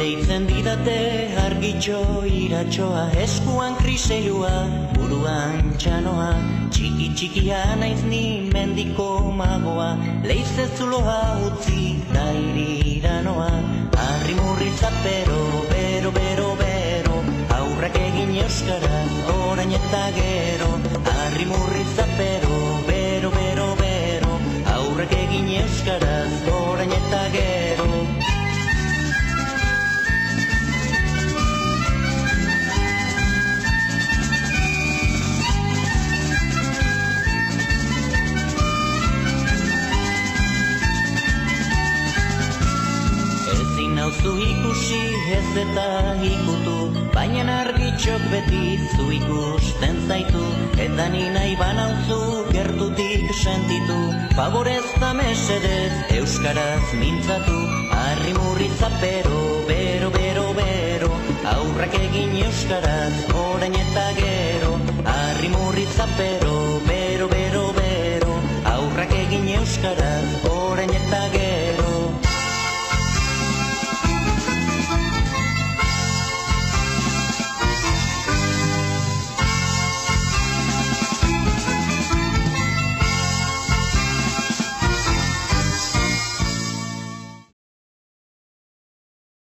Deitzen didate argitxo iratxoa, eskuan kriselua, buruan txanoa, txiki txikia naiz ni mendiko magoa, leize zuloa utzi da irira noa, harri murrizapero, bero, bero, bero, aurrak egin euskaraz, orain eta gero, harri murrizapero, bero, bero, bero, aurrak egin euskaraz, orain eta gero. Zu ikusi ez eta ikutu, baina argitxok beti zu ikusten zaitu, eta ni nahi banauzu gertutik sentitu, favorez da mesedez euskaraz mintzatu, harri murrizapero, bero, bero, bero, aurrak egin euskaraz, orain eta gero, harri murrizapero, bero, bero, bero, aurrak egin euskaraz.